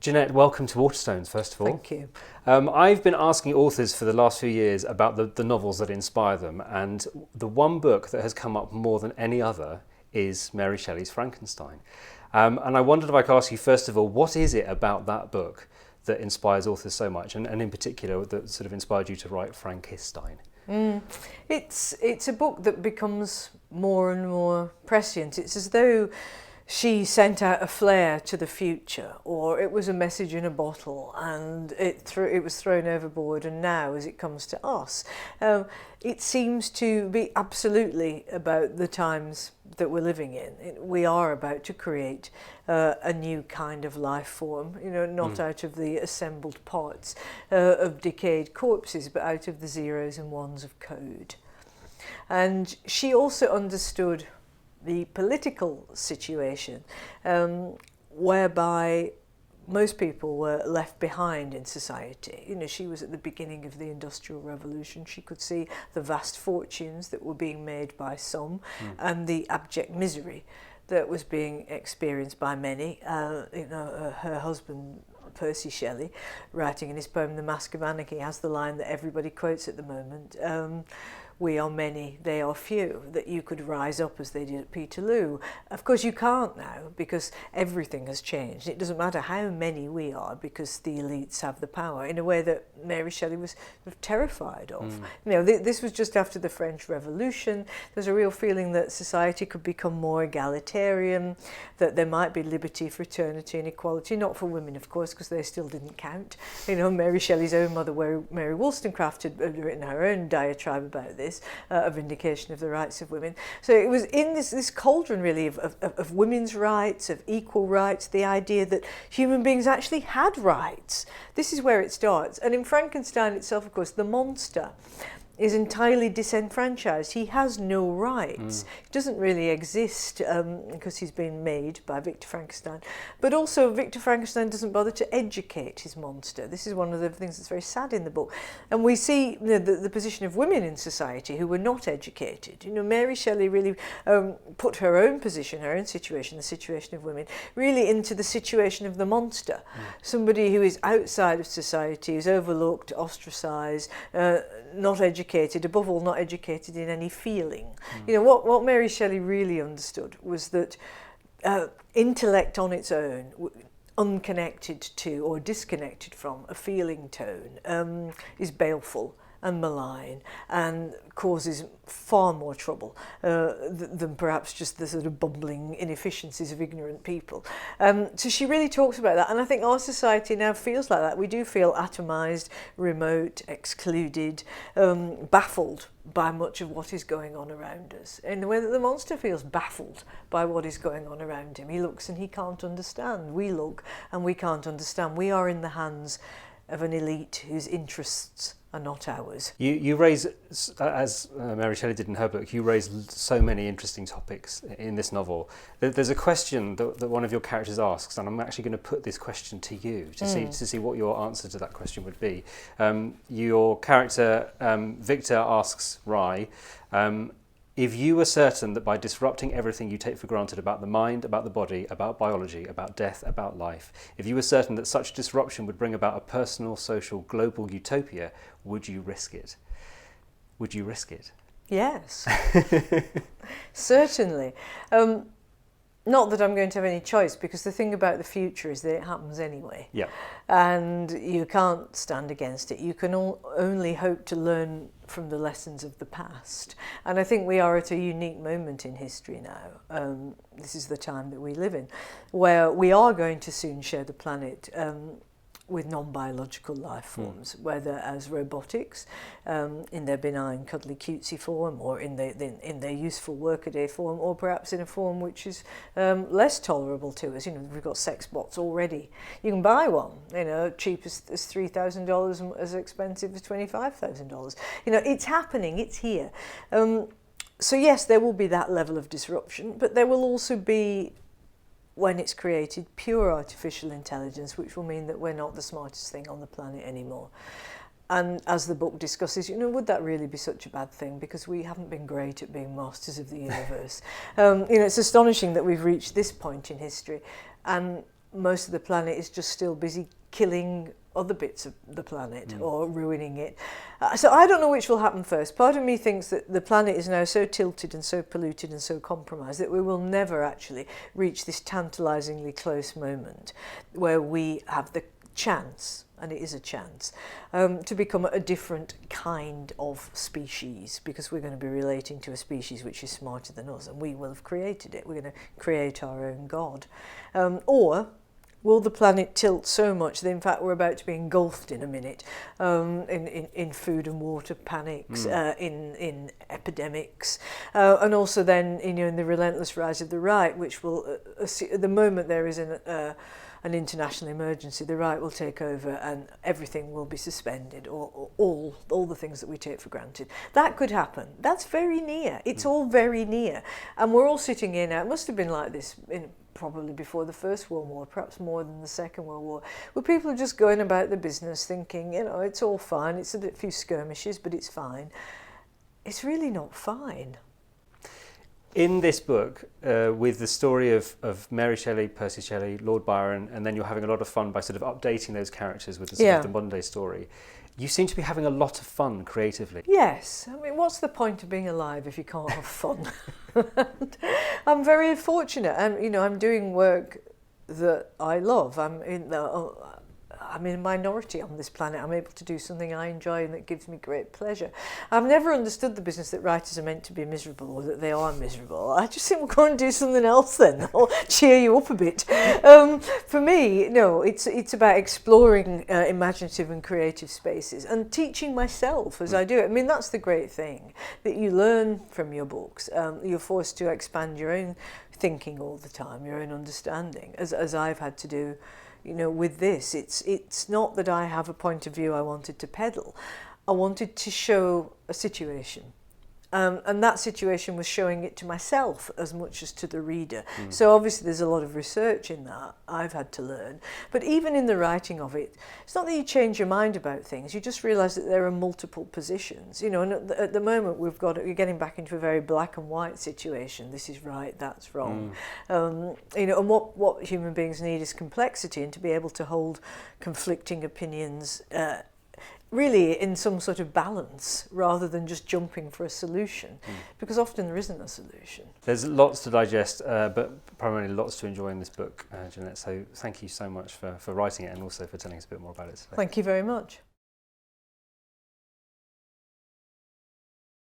Jeanette, welcome to Waterstones, first of all. Thank you. I've been asking authors for the last few years about the novels that inspire them, and the one book that has come up more than any other is Mary Shelley's Frankenstein. And I wondered if I could ask you, first of all, what is it about that book that inspires authors so much, and in particular that sort of inspired you to write Frankenstein? It's a book that becomes more and more prescient. It's as though she sent out a flare to the future, or it was a message in a bottle and it was thrown overboard, and now as it comes to us, it seems to be absolutely about the times that we're living in. We are about to create a new kind of life form, not out of the assembled parts of decayed corpses, but out of the zeros and ones of code. And she also understood the political situation, whereby most people were left behind in society. She was at the beginning of the Industrial Revolution. She could see the vast fortunes that were being made by some and the abject misery that was being experienced by many. Her husband, Percy Shelley, writing in his poem The Mask of Anarchy, has the line that everybody quotes at the moment, "We are many, they are few," that you could rise up as they did at Peterloo. Of course you can't now, because everything has changed. It doesn't matter how many we are, because the elites have the power in a way that Mary Shelley was sort of terrified of. This was just after the French Revolution. There's a real feeling that society could become more egalitarian, that there might be liberty, fraternity and equality, not for women of course, because they still didn't count. Mary Shelley's own mother, Mary Wollstonecraft, had written her own diatribe about this, a vindication of the rights of women. So it was in this cauldron really of women's rights, of equal rights, the idea that human beings actually had rights. This is where it starts. And in Frankenstein itself, of course, the monster is entirely disenfranchised. He has no rights. He doesn't really exist because he's been made by Victor Frankenstein. But also Victor Frankenstein doesn't bother to educate his monster. This is one of the things that's very sad in the book. And we see the position of women in society who were not educated. Mary Shelley really put her own position, her own situation, the situation of women, really into the situation of the monster. Somebody who is outside of society, is overlooked, ostracised, not educated, above all not educated in any feeling. What Mary Shelley really understood was that intellect on its own, unconnected to or disconnected from a feeling tone, is baleful and malign and causes far more trouble than perhaps just the sort of bumbling inefficiencies of ignorant people. So she really talks about that, and I think our society now feels like that. We do feel atomised, remote, excluded, baffled by much of what is going on around us, in the way that the monster feels baffled by what is going on around him. He looks and he can't understand. We look and we can't understand. We are in the hands of an elite whose interests are not ours. You raise, as Mary Shelley did in her book, you raise so many interesting topics in this novel. There's a question that one of your characters asks, and I'm actually going to put this question to you to see what your answer to that question would be. Your character, Victor, asks Rye, if you were certain that by disrupting everything you take for granted about the mind, about the body, about biology, about death, about life, if you were certain that such disruption would bring about a personal, social, global utopia, would you risk it? Would you risk it? Yes, certainly. Not that I'm going to have any choice, because the thing about the future is that it happens anyway. Yeah. And you can't stand against it. You can only hope to learn from the lessons of the past. And I think we are at a unique moment in history now. This is the time that we live in, where we are going to soon share the planet with non-biological life forms, whether as robotics in their benign, cuddly, cutesy form, or in their useful workaday form, or perhaps in a form which is less tolerable to us. We've got sex bots already. You can buy one, cheap as $3,000 and as expensive as $25,000. It's happening, it's here. So yes, there will be that level of disruption, but there will also be, when it's created, pure artificial intelligence, which will mean that we're not the smartest thing on the planet anymore. And as the book discusses, would that really be such a bad thing? Because we haven't been great at being masters of the universe. It's astonishing that we've reached this point in history. And most of the planet is just still busy killing other bits of the planet or ruining it. So I don't know which will happen first. Part of me thinks that the planet is now so tilted and so polluted and so compromised that we will never actually reach this tantalisingly close moment where we have the chance, and it is a chance, to become a different kind of species, because we're going to be relating to a species which is smarter than us, and we will have created it. We're going to create our own God. Or will the planet tilt so much that in fact we're about to be engulfed in a minute in food and water panics, in epidemics, and also then in the relentless rise of the right, which will, at the moment there is an international emergency, the right will take over and everything will be suspended, or all the things that we take for granted. That could happen. That's very near. It's all very near. And we're all sitting here now. It must have been like this probably before the First World War, perhaps more than the Second World War, where people are just going about the business thinking, it's all fine, it's a few skirmishes, but it's fine. It's really not fine. In this book, with the story of Mary Shelley, Percy Shelley, Lord Byron, and then you're having a lot of fun by sort of updating those characters with the, sort of the modern day story, you seem to be having a lot of fun creatively. Yes, I mean, what's the point of being alive if you can't have fun? I'm very fortunate. I'm doing work that I love. I'm in a minority on this planet. I'm able to do something I enjoy and that gives me great pleasure. I've never understood the business that writers are meant to be miserable, or that they are miserable. I just think, well, go and do something else then. That'll cheer you up a bit. For me, no, it's about exploring imaginative and creative spaces and teaching myself as I do it. I mean, that's the great thing, that you learn from your books. You're forced to expand your own thinking all the time, your own understanding, as I've had to do. With this, it's not that I have a point of view I wanted to peddle. I wanted to show a situation. And that situation was showing it to myself as much as to the reader. So obviously there's a lot of research in that I've had to learn. But even in the writing of it, it's not that you change your mind about things, you just realise that there are multiple positions. And at the moment you're getting back into a very black and white situation. This is right, that's wrong. And what human beings need is complexity, and to be able to hold conflicting opinions really in some sort of balance, rather than just jumping for a solution, because often there isn't a solution. There's lots to digest, but primarily lots to enjoy in this book, Jeanette, so thank you so much for writing it and also for telling us a bit more about it today. Thank you very much.